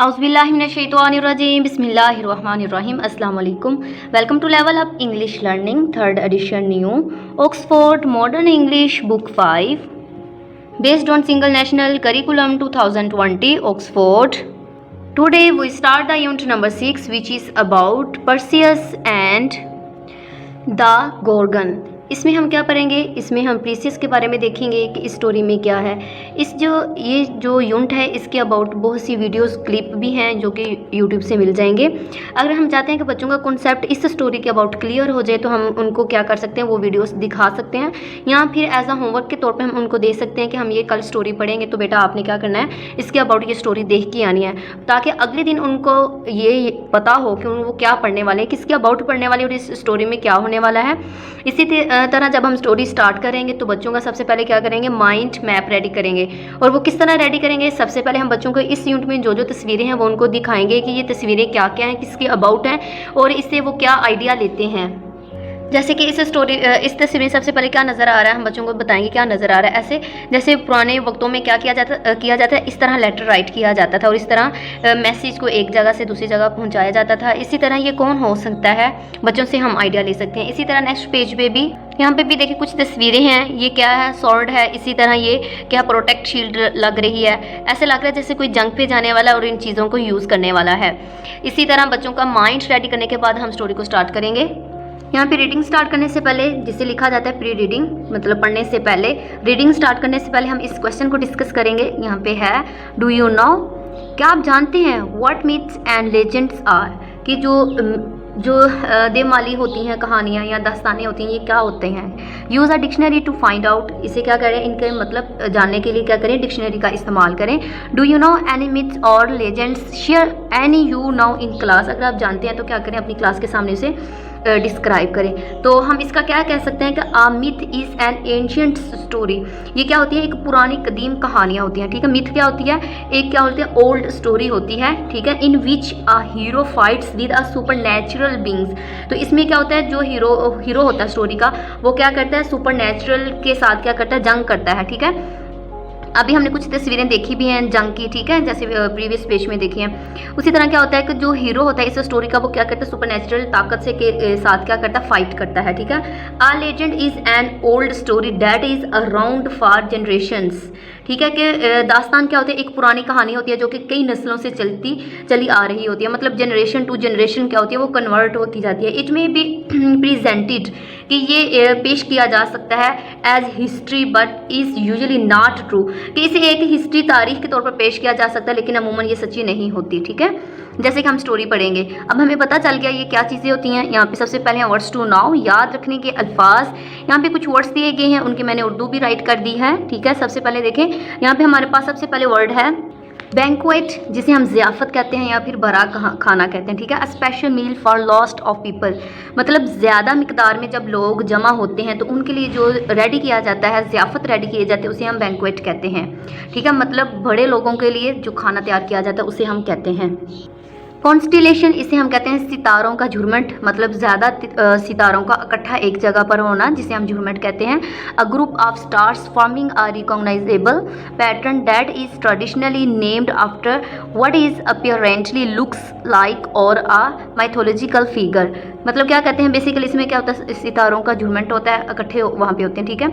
औज़ुबिल्लाहिमिनश्शैतानिर्रजीम बिस्मिल्लाहिर्रहमानिर्रहीम अस्सलाम वालेकुम। Welcome to level up English learning third edition new Oxford modern English book 5 based on single national curriculum 2020 Oxford. Today we start the unit number 6 which is about Perseus and the Gorgon. इसमें हम क्या पढ़ेंगे, इसमें हम precious के बारे में देखेंगे कि इस स्टोरी में क्या है। ये जो यूनिट है इसके अबाउट बहुत सी वीडियोस क्लिप भी हैं जो कि यूट्यूब से मिल जाएंगे। अगर हम चाहते हैं कि बच्चों का कॉन्सेप्ट इस स्टोरी के अबाउट क्लियर हो जाए तो हम उनको क्या कर सकते हैं, वो वीडियोस दिखा सकते हैं या फिर एज अ होमवर्क के तौर पर हम उनको दे सकते हैं कि हम ये कल स्टोरी पढ़ेंगे तो बेटा आपने क्या करना है, इसके अबाउट ये स्टोरी देख के आनी है, ताकि अगले दिन उनको ये पता हो कि वो क्या पढ़ने वाले हैं, किसके अबाउट पढ़ने वाले और इस स्टोरी में क्या होने वाला है। इसी तरह जब हम स्टोरी स्टार्ट करेंगे तो बच्चों का सबसे पहले क्या करेंगे, माइंड मैप रेडी करेंगे। और वो किस तरह रेडी करेंगे, सबसे पहले हम बच्चों को इस यूनिट में जो जो तस्वीरें हैं वो उनको दिखाएंगे कि ये तस्वीरें क्या क्या हैं, किसके अबाउट हैं और इससे वो क्या आइडिया लेते हैं। जैसे कि इस तस्वीर में सबसे पहले क्या नज़र आ रहा है, हम बच्चों को बताएंगे क्या नज़र आ रहा है। ऐसे जैसे पुराने वक्तों में क्या किया जाता है, इस तरह लेटर राइट किया जाता था और इस तरह मैसेज को एक जगह से दूसरी जगह पहुंचाया जाता था। इसी तरह ये कौन हो सकता है, बच्चों से हम आइडिया ले सकते हैं। इसी तरह नेक्स्ट पेज पे भी, यहाँ पे भी देखिए कुछ तस्वीरें हैं, ये क्या है, स्वॉर्ड है। इसी तरह ये क्या, प्रोटेक्ट शील्ड लग रही है, ऐसे लग रहा है जैसे कोई जंग पे जाने वाला और इन चीज़ों को यूज़ करने वाला है। इसी तरह बच्चों का माइंड रेडी करने के बाद हम स्टोरी को स्टार्ट करेंगे। यहाँ पे रीडिंग स्टार्ट करने से पहले, जिसे लिखा जाता है प्री रीडिंग, मतलब पढ़ने से पहले, रीडिंग स्टार्ट करने से पहले हम इस क्वेश्चन को डिस्कस करेंगे। यहाँ पे है, डू यू नो, क्या आप जानते हैं, what myths and legends are, कि जो देवमाली होती हैं, कहानियाँ या दास्तानें होती हैं, ये क्या होते हैं। Use a dictionary to find out, इसे क्या करें, इनके मतलब जानने के लिए क्या करें, डिक्शनरी का इस्तेमाल करें। Do you know any myths or legends, share any you know in class, अगर आप जानते हैं तो क्या करें, अपनी क्लास के सामने से डिस्क्राइब करें। तो हम इसका क्या कह सकते हैं कि a myth is an ancient story, ये क्या होती है, एक पुरानी कदीम कहानियाँ होती हैं, ठीक है। मिथ क्या होती है, एक क्या होती है, ओल्ड स्टोरी होती है, ठीक है। In which a hero fights with a supernatural beings, तो इसमें क्या होता है, जो हीरो होता है स्टोरी का, वो क्या करता है, सुपर नेचुरल के साथ क्या करता है, जंग करता है, ठीक है। अभी हमने कुछ तस्वीरें देखी भी हैं जंग की, ठीक है, जैसे प्रीवियस पेज में देखी हैं। उसी तरह क्या होता है कि जो हीरो होता है इस स्टोरी का, वो क्या करता है, सुपरनेचुरल ताकत से के साथ क्या करता है, फाइट करता है, ठीक है। A legend is an old story that is around for generations, ठीक है। कि दास्तान क्या होती है, एक पुरानी कहानी होती है जो कि कई नस्लों से चली आ रही होती है, मतलब जनरेशन टू जनरेशन क्या होती है, वो कन्वर्ट होती जाती है। इट में बी प्रेजेंटेड, कि ये पेश किया जा सकता है as history but is usually not true, कि इसे एक हिस्ट्री, तारीख के तौर पर पेश किया जा सकता है, लेकिन अमूमन ये सच्ची नहीं होती, ठीक है। जैसे कि हम स्टोरी पढ़ेंगे, अब हमें पता चल गया ये क्या चीज़ें होती हैं। यहाँ पे सबसे पहले हैं वर्ड्स टू नाउ, याद रखने के अल्फाज। यहाँ पे कुछ वर्ड्स दिए गए हैं, उनकी मैंने उर्दू भी राइट कर दी है, ठीक है। सबसे पहले देखें, यहाँ पे हमारे पास सबसे पहले वर्ड है बैंक्वेट, जिसे हम ज़ियाफ़त कहते हैं या फिर बड़ा खाना कहते हैं, ठीक है। अ स्पेशल मील फॉर लॉस्ट ऑफ पीपल, मतलब ज़्यादा मिकदार में जब लोग जमा होते हैं तो उनके लिए जो रेडी किया जाता है, ज़ियाफ़त रेडी किए जाते हैं, उसे हम बैंक्वेट कहते हैं, ठीक है। मतलब बड़े लोगों के लिए जो खाना तैयार किया जाता है उसे हम कहते हैं कॉन्स्टिलेशन, इसे हम कहते हैं सितारों का झुरमुट, मतलब ज़्यादा सितारों का इकट्ठा एक जगह पर होना, जिसे हम झुरमुट कहते हैं। A group of stars forming a recognisable pattern that is traditionally named after what is apparently looks like or a mythological figure, मतलब क्या कहते हैं, बेसिकली इसमें क्या होता है, सितारों का झुरमुट होता है, इकट्ठे वहाँ पे होते हैं, ठीक है।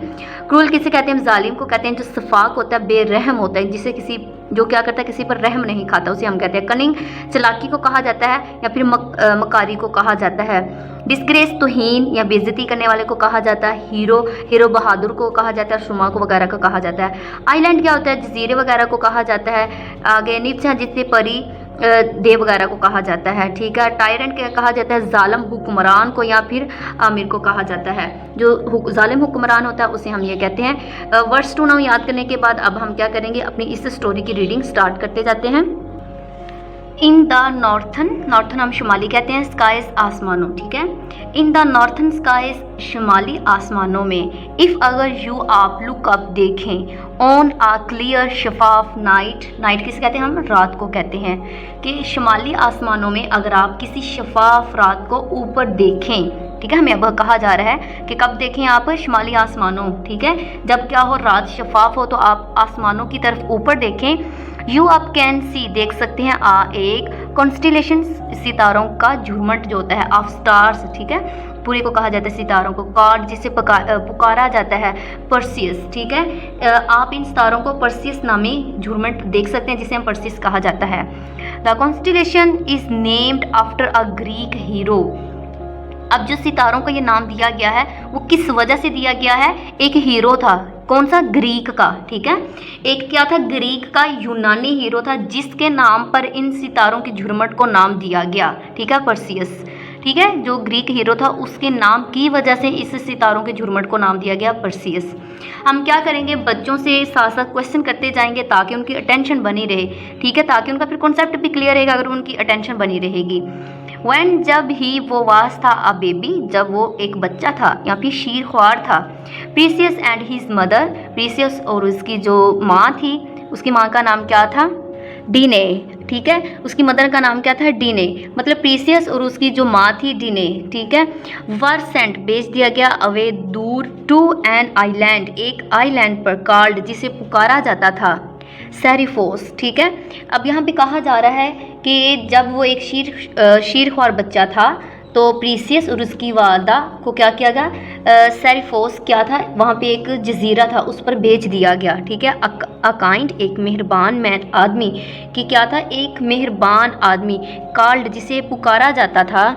क्रूल किसे कहते हैं, जालिम को कहते हैं, जो सफाक होता है, बेरहम होता है, जिसे जो क्या करता है, किसी पर रहम नहीं खाता, उसे हम कहते हैं कनिंग, चालाकी को कहा जाता है, या फिर मकारी को कहा जाता है। डिस्ग्रेस, तौहीन या बेइज्जती करने वाले को कहा जाता है। हीरो बहादुर को कहा जाता है, शुमा को वगैरह को कहा जाता है। आइलैंड क्या होता है, जजीरे वगैरह को कहा जाता है। आगे नीचा, जिससे परी देव वगैरह को कहा जाता है, ठीक है। टायरेंट क्या कहा जाता है, जालिम हुक्मरान को या फिर आमिर को कहा जाता है। जो जालिम हुक्मरान होता है उसे हम ये कहते हैं। वर्ड्स टू नाउ याद करने के बाद अब हम क्या करेंगे, अपनी इस स्टोरी की रीडिंग स्टार्ट करते जाते हैं। इन द नॉर्थन हम शुमाली कहते हैं, स्काइज आसमानों, ठीक है। इन द नॉर्थन स्काइज शुमाली आसमानों में, इफ़ अगर यू आप लुक अप देखें, ऑन आ क्लियर शफाफ नाइट किसे कहते हैं, हम रात को कहते हैं, कि शुमाली आसमानों में अगर आप किसी शफाफ रात को ऊपर देखें, ठीक है, हमें अब कहा जा रहा है कि कब देखें आप शुमाली आसमानों, ठीक है, जब क्या हो, रात शफाफ हो तो आप आसमानों की तरफ ऊपर देखें। यू आप कैन सी देख सकते हैं एक कॉन्स्टिलेशन सितारों का झुरमुट जो होता है, ऑफ स्टार्स, ठीक है, पूरे को कहा जाता है सितारों को, गॉड जिसे पुकारा जाता है पर्सियस, ठीक है, आप इन सितारों को पर्सियस नामी झुरमुट देख सकते हैं जिसे हम पर्सियस कहा जाता है। The constellation is named after a Greek hero. अब जो सितारों को ये नाम दिया गया है वो किस वजह से दिया गया है, एक हीरो था, कौन सा, ग्रीक का, ठीक है, एक क्या था, ग्रीक का यूनानी हीरो था जिसके नाम पर इन सितारों के झुरमुट को नाम दिया गया, ठीक है, पर्सियस, ठीक है, जो ग्रीक हीरो था उसके नाम की वजह से इस सितारों के झुरमुट को नाम दिया गया पर्सियस। हम क्या करेंगे, बच्चों से साथ साथ क्वेश्चन करते जाएंगे ताकि उनकी अटेंशन बनी रहे, ठीक है, ताकि उनका फिर कॉन्सेप्ट भी क्लियर रहेगा अगर उनकी अटेंशन बनी रहेगी। When जब ही वो वास था अ बेबी, जब वो एक बच्चा था या फिर शीर ख्वार था, precious and his mother, precious और उसकी जो माँ थी, उसकी माँ का नाम क्या था, डीने, ठीक है, उसकी मदर का नाम क्या था, डीने, मतलब प्रीसियस और उसकी जो माँ थी डीने, ठीक है, वर सेंट भेज दिया गया अवे दूर, टू एन आइलैंड, एक आइलैंड पर, कॉल्ड जिसे पुकारा जाता था सेरिफोस, ठीक है। अब यहाँ पे कहा जा रहा है कि जब वो एक शीर ख्वार बच्चा था तो प्रीसियस और उसकी वादा को क्या किया गया, सेरिफोस क्या था, वहाँ पे एक जजीरा था उस पर भेज दिया गया, ठीक है, अकाइंड एक मेहरबान मैन आदमी कि क्या था, एक मेहरबान आदमी, कॉल्ड जिसे पुकारा जाता था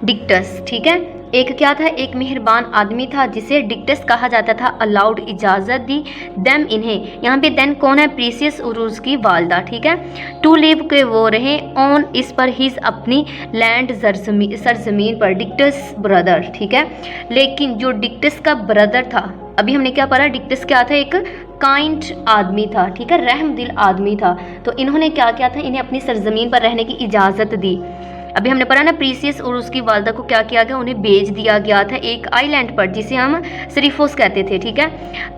डिक्टस, ठीक है, एक क्या था, एक मेहरबान आदमी था जिसे डिक्टस कहा जाता था, अलाउड इजाज़त दी, देम इन्हें, यहाँ पे देन कौन है, प्रीसियस और उसकी वालदा, ठीक है, टू लिव के वो रहे ऑन इस पर, हिज अपनी लैंड सरजमीन पर, डिक्टस ब्रदर, ठीक है, लेकिन जो डिक्टस का ब्रदर था, अभी हमने क्या पढ़ा, डिक्टस क्या था, एक काइंड आदमी था, ठीक है, रहम दिल आदमी था, तो इन्होंने क्या किया था, इन्हें अपनी सरजमीन पर रहने की इजाज़त दी। अभी हमने पढ़ा ना, प्रीसियस और उसकी वालदा को क्या किया गया, उन्हें भेज दिया गया था एक आइलैंड पर जिसे हम सेरिफोस कहते थे, ठीक है।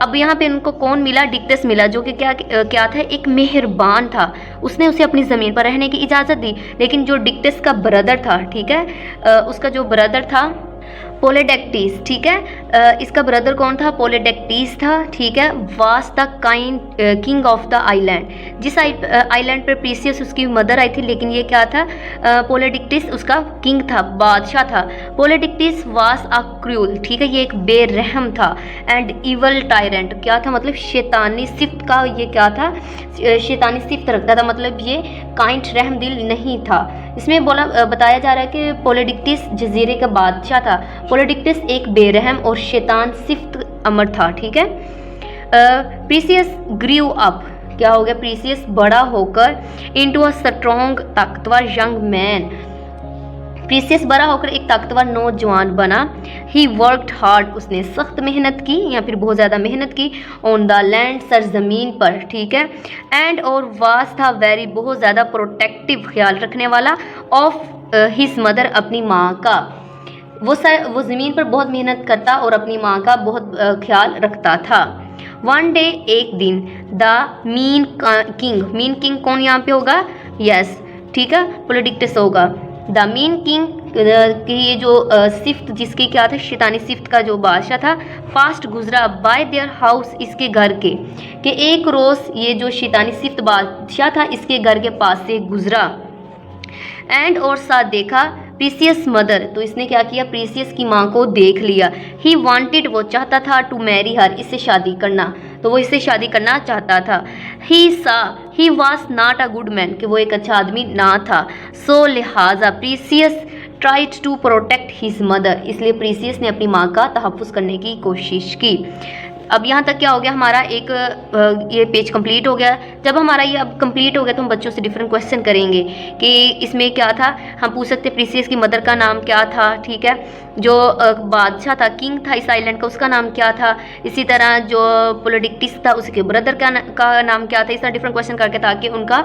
अब यहाँ पे उनको कौन मिला, डिक्टस मिला, जो कि क्या था, एक मेहरबान था, उसने उसे अपनी ज़मीन पर रहने की इजाज़त दी, लेकिन जो डिक्टस का ब्रदर था, ठीक है, उसका जो ब्रदर था पोलेडेक्टिस, ठीक है, इसका ब्रदर कौन था, पोलेडेक्टिस था, ठीक है, वास the king of the island, जिस आइलैंड पर प्रीसियस उसकी मदर आई थी, लेकिन ये क्या था, पोलेडिक्टिस उसका किंग था, बादशाह था। पोलेडिक्टिस वास अ क्रूल, ठीक है, ये एक बेरहम था, एंड इवल टायरेंट, क्या था, मतलब शैतानी सिफ्त का, ये क्या था, शैतानी सिफ्त रखता था, मतलब ये काइंड रहम दिल नहीं था। इसमें बताया जा रहा है कि पोलेडिक्टिस जजीरे का बादशाह था, पोलेडिक्टिस एक बेरहम और शैतान सिफ्त अमर था, ठीक है। प्रीसियस ग्रीव अप, क्या हो गया, प्रीसियस बड़ा होकर, इनटू अ स्ट्रॉन्ग ताकतवर यंग मैन, प्रीसियस बड़ा होकर एक ताकतवर नौजवान बना। ही वर्कड हार्ड, उसने सख्त मेहनत की या फिर बहुत ज़्यादा मेहनत की, ऑन द लैंड, सरजमीन पर, ठीक है, एंड और वास था वेरी, बहुत ज़्यादा प्रोटेक्टिव, ख्याल रखने वाला, ऑफ हिज मदर, अपनी माँ का, वो ज़मीन पर बहुत मेहनत करता और अपनी माँ का बहुत ख्याल रखता था। वन डे, एक दिन, द मीन किंग कौन यहाँ पे होगा, यस, ठीक है, पोलेडिक्टस होगा, द मीन किंग कि ये जो सिफ्त जिसकी क्या था, शैतानी सिफ्त का जो बादशाह था, फास्ट गुजरा बाय देयर हाउस, इसके घर के, कि एक रोज़ ये जो शैतानी सिफ्त बादशाह था इसके घर के पास से गुजरा, एंड और साथ देखा प्रीसियस मदर, तो इसने क्या किया, प्रीसियस की माँ को देख लिया। ही वांटेड, वो चाहता था, टू मैरी हर, इससे शादी करना, तो वो इससे शादी करना चाहता था। He was not a good man, कि वो एक अच्छा आदमी ना था, सो लिहाजा Perseus tried to protect his mother, इसलिए प्रीसियस ने अपनी माँ का तहफ़्फ़ुज़ करने की कोशिश की। अब यहाँ तक क्या हो गया, हमारा एक ये पेज कंप्लीट हो गया। जब हमारा ये अब कंप्लीट हो गया तो हम बच्चों से डिफरेंट क्वेश्चन करेंगे कि इसमें क्या था, हम पूछ सकते प्रीसियस की मदर का नाम क्या था, ठीक है, जो बादशाह था, किंग था इस आइलैंड का, उसका नाम क्या था, इसी तरह जो पोलेडिक्टिस था उसके ब्रदर का नाम क्या था, इस तरह डिफरेंट क्वेश्चन करके, ताकि उनका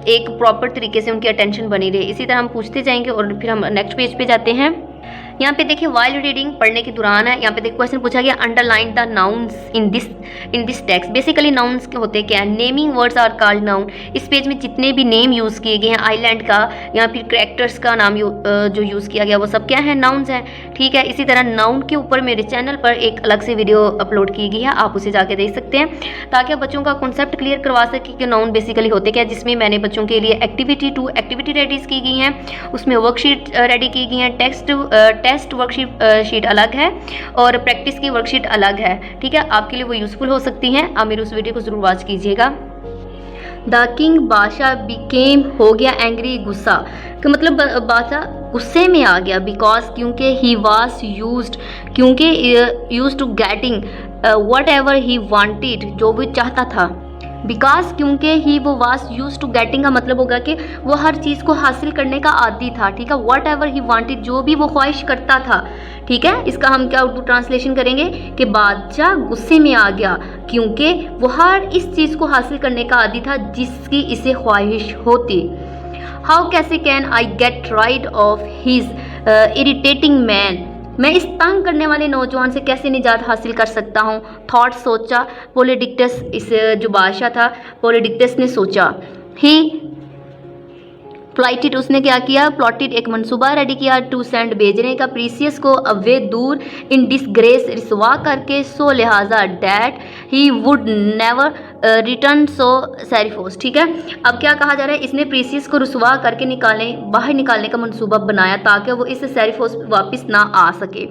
एक प्रॉपर तरीके से उनकी अटेंशन बनी रहे। इसी तरह हम पूछते जाएंगे और फिर हम नेक्स्ट पेज पे जाते हैं। यहाँ पे देखिए वाइल रीडिंग, पढ़ने के दौरान है। यहाँ पे देखिए क्वेश्चन पूछा गया underline the nouns in this text. Basically nouns होते क्या है, naming words are called noun. इस पेज में जितने भी नेम यूज़ किए गए हैं आइलैंड का या फिर कैरेक्टर्स का नाम जो यूज़ किया गया वो सब क्या है, नाउन्स हैं। ठीक है, इसी तरह नाउन के ऊपर मेरे चैनल पर एक अलग से वीडियो अपलोड की गई है, आप उसे जाके देख सकते हैं ताकि आप बच्चों का कॉन्सेप्ट क्लियर करवा सके कि नाउन बेसिकली होते क्या, जिसमें मैंने बच्चों के लिए एक्टिविटी 2 एक्टिविटी रेडीज की गई हैं, उसमें वर्कशीट रेडी की गई हैं। टेस्ट वर्कशीट अलग है और प्रैक्टिस की वर्कशीट अलग है। ठीक है, आपके लिए वो यूज़फुल हो सकती हैं, आप मेरे उस वीडियो को ज़रूर वॉच कीजिएगा। द किंग बादशाह बिकेम हो गया एंग्री, गुस्सा कि मतलब बादशाह गुस्से में आ गया, बिकॉज क्योंकि ही वाज क्योंकि used to getting whatever he wanted, जो भी चाहता था। बिकॉज क्योंकि ही वो वाज यूज टू गेटिंग का मतलब होगा कि वो हर चीज़ को हासिल करने का आदी था। ठीक है, वट एवर ही वांटेड, जो भी वो ख्वाहिश करता था। ठीक है, इसका हम क्या उर्दू ट्रांसलेशन करेंगे कि बादशाह गुस्से में आ गया क्योंकि वो हर इस चीज़ को हासिल करने का आदी था जिसकी इसे ख्वाहिश होती। हाउ कैसे can I get rid of his irritating man, मैं इस तंग करने वाले नौजवान से कैसे निजात हासिल कर सकता हूँ। थॉट, सोचा। पोलिडिक्टस, इस जो बादशाह था पोलिडिक्टस ने सोचा। ही प्लाइटेड, उसने क्या किया, प्लॉटेड, एक मनसूबा रेडी किया, टू सेंड, भेजने का, प्रीसियस को अवे, दूर, इन डिसग्रेस, रिसवा करके, सो लिहाजा, that he would never return, so Seriphos. ठीक है, अब क्या कहा जा रहा है, इसने प्रीसियस को रुसवा करके बाहर निकालने का मनसूबा बनाया ताकि वो इस सेरिफोस वापस ना आ सके।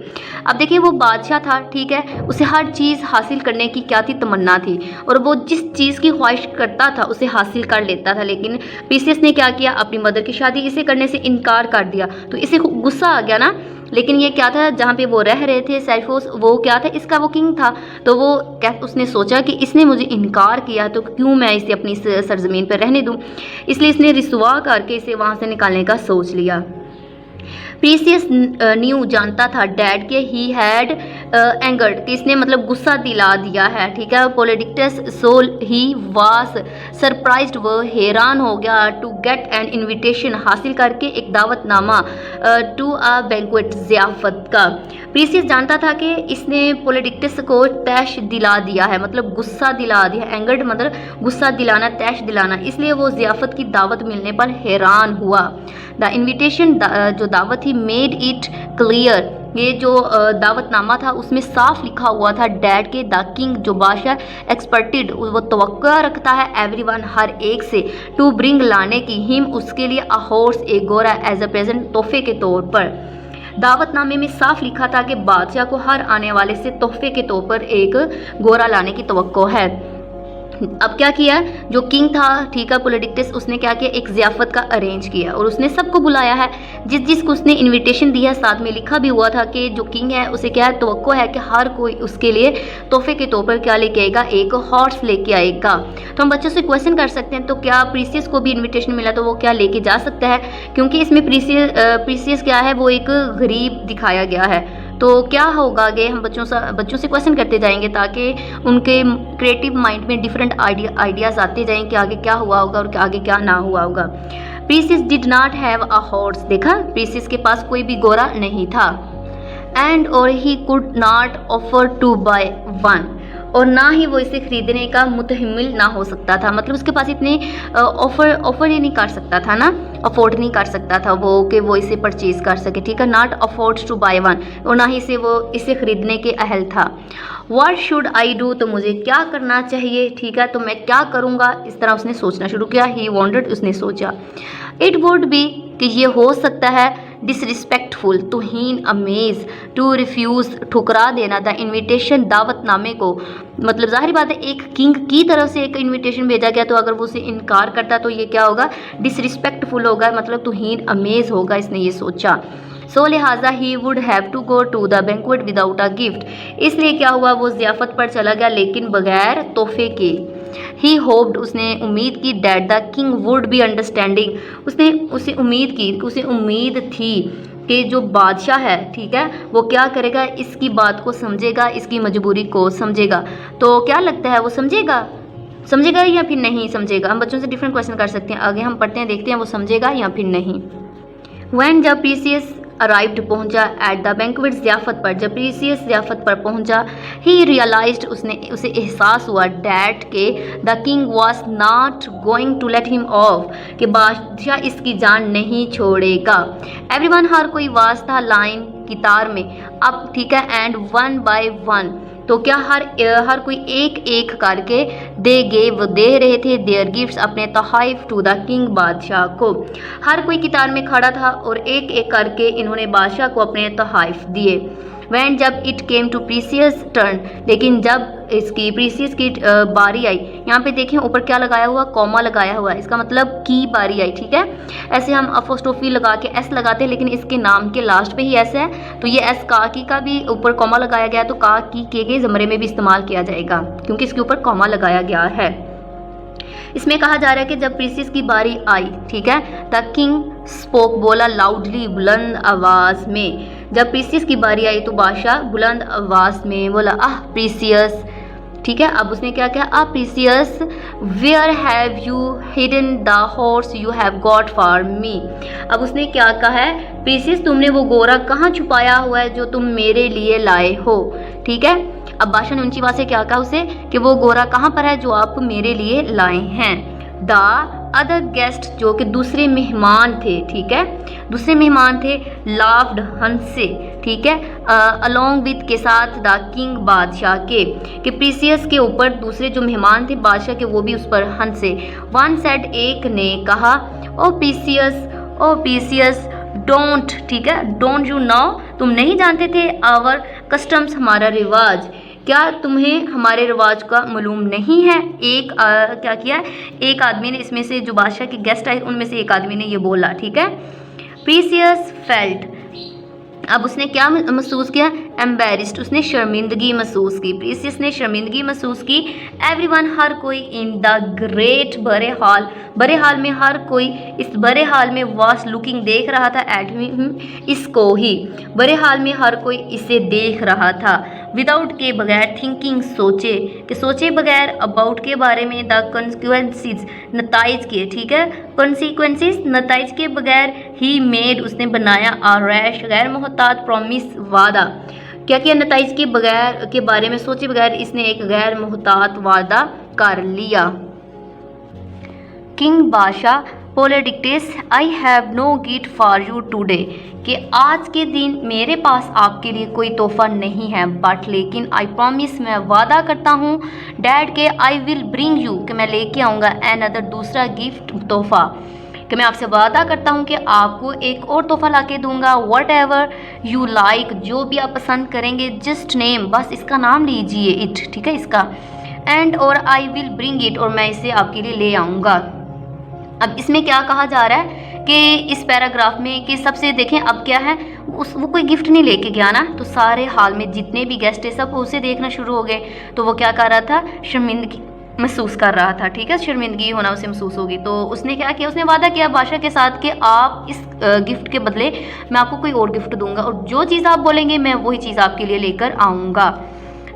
अब देखिए वो बादशाह था, ठीक है, उसे हर चीज़ हासिल करने की क्या थी, तमन्ना थी, और वो जिस चीज़ की ख्वाहिश करता था उसे हासिल कर लेता था। लेकिन प्रीसियस ने क्या किया, अपनी मदर की शादी इसे करने से इनकार कर दिया, तो इसे गुस्सा आ गया ना। लेकिन ये क्या था, जहाँ पे वो रह रहे थे सेरिफोस, वो क्या था, इसका वो किंग था। तो वो क्या, उसने सोचा कि इसने मुझे इनकार किया तो क्यों मैं इसे अपनी सरजमीन पर रहने दूँ, इसलिए इसने रिसवा करके इसे वहाँ से निकालने का सोच लिया। प्रीसियस न्यू, जानता था, डैड के ही हैड एंगर्ड, कि इसने मतलब गुस्सा दिला दिया है। ठीक है, पोलिडिक्टस, सो ही वाज सरप्राइज्ड, वो हैरान हो गया, टू गेट एन इनविटेशन, हासिल करके एक दावतनामा, टू अ बैंक्वेट, ज़ियाफत का। प्रीसियस जानता था कि इसने पोलिडिक्टस को तैश दिला दिया है, मतलब गुस्सा दिला दिया, एंगर्ड मतलब गुस्सा दिलाना, तैश दिलाना, इसलिए वो ज़ियाफत की दावत मिलने पर हैरान हुआ। द इन्विटेशन, जो दावत थी, मेड इट क्लियर, ये जो दावतनामा था उसमें साफ लिखा हुआ था डैड के, द किंग, जो बादशाह, एक्सपर्टेड, वो तवक्का रखता है, एवरीवन, हर एक से, टू ब्रिंग, लाने की, हिम, उसके लिए, अ हॉर्स, एक घोड़ा, एज अ प्रेजेंट, तोहफे के तौर पर। दावतनामे में साफ लिखा था कि बादशाह को हर आने वाले से तोहफे के तौर पर एक घोड़ा लाने की तवक्को है। अब क्या किया, जो किंग था, ठीक है, पोलिडिक्टस, उसने क्या किया, एक ज़ियाफत का अरेंज किया और उसने सबको बुलाया है, जिसको उसने इनविटेशन दिया, साथ में लिखा भी हुआ था कि जो किंग है उसे क्या है, तवक्को है कि हर कोई उसके लिए तोहफे के तौर पर क्या लेके आएगा, एक हॉर्स लेके आएगा। तो हम बच्चों से क्वेश्चन कर सकते हैं, तो क्या प्रीसियस को भी इन्विटेशन मिला तो वो क्या लेके जा सकता है, क्योंकि इसमें प्रीसियस क्या है, वो एक गरीब दिखाया गया है। तो क्या होगा आगे, हम बच्चों से क्वेश्चन करते जाएंगे ताकि उनके क्रिएटिव माइंड में डिफरेंट आइडियाज़ आते जाएं कि आगे क्या हुआ होगा और आगे क्या ना हुआ होगा। Perseus did not have a horse, देखा, प्रीसियस के पास कोई भी घोड़ा नहीं था। एंड और he could not afford to buy one, और ना ही वो इसे खरीदने का मुतहम्मिल ना हो सकता था, मतलब उसके पास इतने ऑफर ही नहीं कर सकता था ना, अफोर्ड नहीं कर सकता था वो कि वो इसे परचेज कर सके। ठीक है, not afford to buy one, और ना ही वो इसे खरीदने के अहल था। व्हाट शुड आई डू, तो मुझे क्या करना चाहिए। ठीक है, तो मैं क्या करूँगा, इस तरह उसने सोचना शुरू किया। ही वॉन्डर्ड, उसने सोचा। इट वुड बी, कि ये हो सकता है, डिसरिस्पेक्टफुल, तुहीन, अमेज, टू रिफ्यूज़, ठुकरा देना, द इन्विटेशन, दावतनामे को, मतलब जाहिर बात है एक किंग की तरफ से एक इन्विटेशन भेजा गया, तो अगर वो उसे इनकार करता तो ये क्या होगा, डिसरिस्पेक्टफुल होगा, मतलब तुहीन, अमेज होगा, इसने ये सोचा। सो लिहाजा he would have to go to the banquet without a gift, इसलिए क्या हुआ, वो ज़ियाफत पर चला गया लेकिन बगैर तोहफे के। ही होप्ड, उसने उम्मीद की, that the king would be understanding, उसे उम्मीद थी कि जो बादशाह है, ठीक है, वो क्या करेगा, इसकी बात को समझेगा, इसकी मजबूरी को समझेगा। तो क्या लगता है, वो समझेगा या फिर नहीं समझेगा। हम बच्चों से डिफरेंट क्वेश्चन कर सकते हैं, आगे हम पढ़ते हैं, देखते हैं वो समझेगा या फिर नहीं। When जब प्रीसियस अराइव्ड पहुंचा एट द बैंक्वेट ज़ियाफ़त पर, जब प्रीसियस ज़ियाफ़त पर पहुंचा, ही रियलाइज्ड उसे एहसास हुआ डैट के the king was not going to let him off, कि बादशाह इसकी जान नहीं छोड़ेगा। एवरीवन हर कोई वास था लाइन कितार में अब, ठीक है, एंड वन बाय वन, तो क्या हर कोई एक एक करके दे रहे थे देयर गिफ्ट्स अपने तोहफ़े टू द किंग बादशाह को। हर कोई कितार में खड़ा था और एक एक करके इन्होंने बादशाह को अपने तोहफ़े दिए। वैन जब it came to Perseus turn, लेकिन जब इसकी प्रीसियस की बारी आई, यहाँ पे देखें ऊपर क्या लगाया हुआ, कॉमा लगाया हुआ है, इसका मतलब की बारी आई, ठीक है। ऐसे हम अपोस्ट्रोफी लगा के एस लगाते हैं, लेकिन इसके नाम के लास्ट पे ही एस है, तो ये एस का की का भी ऊपर कॉमा लगाया गया, तो का की के ज़मरे में भी इस्तेमाल किया जाएगा क्योंकि इसके ऊपर कॉमा लगाया गया है। इसमें कहा जा रहा है कि जब प्रीसियस की बारी आई, ठीक है, द किंग स्पोक, बोला लाउडली, बुलंद आवाज़ में। जब प्रीसियस की बारी आई तो बादशाह बुलंद आवाज़ में बोला, आह प्रीसियस, ठीक है। अब उसने क्या किया, ah Perseus where have you hidden the horse you have got for me. अब उसने क्या कहा है, प्रीसियस तुमने वो घोड़ा कहाँ छुपाया हुआ है जो तुम मेरे लिए लाए हो, ठीक है। अब बादशाह ने ऊंची आवाज़ से क्या कहा उसे कि वो घोड़ा कहाँ पर है जो आप मेरे लिए लाए हैं। द अदर गेस्ट, जो कि दूसरे मेहमान थे, ठीक है, दूसरे मेहमान थे, लाफ्ड हंसे, ठीक है, अलोंग विद के साथ द किंग बादशाह के, कि प्रीसियस के ऊपर दूसरे जो मेहमान थे बादशाह के वो भी उस पर हंसे। वन सेड, एक ने कहा, ओ प्रीसियस डोंट, ठीक है, डोंट यू नो, तुम नहीं जानते थे आवर कस्टम्स, हमारा रिवाज, क्या तुम्हें हमारे रिवाज का मालूम नहीं है। क्या किया, एक आदमी ने, इसमें से जो बादशाह के गेस्ट आए उनमें से एक आदमी ने ये बोला, ठीक है। प्रीसियस फेल्ट, अब उसने क्या महसूस किया, एम्बेरिस्ड, उसने शर्मिंदगी महसूस की, प्रीसियस ने शर्मिंदगी महसूस की। एवरीवन, हर कोई, इन द ग्रेट बड़े हाल में हर कोई इस बड़े हाल में वॉस लुकिंग, देख रहा था, एट हिम, इसको ही, बड़े हाल में हर कोई इसे देख रहा था। विदाउट के बगैर, थिंकिंग, सोचे, कि सोचे बगैर, अबाउट के बारे में, द कॉन्सिक्वेंसेस, नताइज के, ठीक है, कॉन्सिक्वेंसेस, नताइज के बगैर, ही मेड, उसने बनाया, आ रैश, गैर मोहतात, प्रॉमिस, वादा, क्या किया, नताइज के बगैर के बारे में सोचे बगैर इसने एक गैर मोहतात वादा कर लिया। किंग बादशाह, Polydectes, I have no gift for you today, कि आज के दिन मेरे पास आपके लिए कोई तोहफा नहीं है, बट लेकिन आई प्रॉमिस, मैं वादा करता हूँ, डैड के आई विल ब्रिंग यू, कि मैं लेके आऊँगा, एन अदर, दूसरा गिफ्ट, तोहफा, कि मैं आपसे वादा करता हूँ कि आपको एक और तोहफा ला के दूँगा, वट एवर यू लाइक, जो भी आप पसंद करेंगे, जस्ट नेम, बस इसका नाम लीजिए, इट, ठीक है, इसका, एंड और आई विल ब्रिंग इट, और मैं इसे आपके लिए ले आऊँगा। अब इसमें क्या कहा जा रहा है कि इस पैराग्राफ में कि सबसे देखें अब क्या है, वो कोई गिफ्ट नहीं लेके गया ना, तो सारे हाल में जितने भी गेस्ट है सब उसे देखना शुरू हो गए, तो वो क्या कर रहा था, शर्मिंदगी महसूस कर रहा था, ठीक है, शर्मिंदगी होना उसे महसूस होगी। तो उसने क्या किया, उसने वादा किया बादशाह के साथ कि आप इस गिफ्ट के बदले मैं आपको कोई और गिफ्ट दूंगा, और जो चीज़ आप बोलेंगे मैं वही चीज़ आपके लिए लेकर आऊँगा।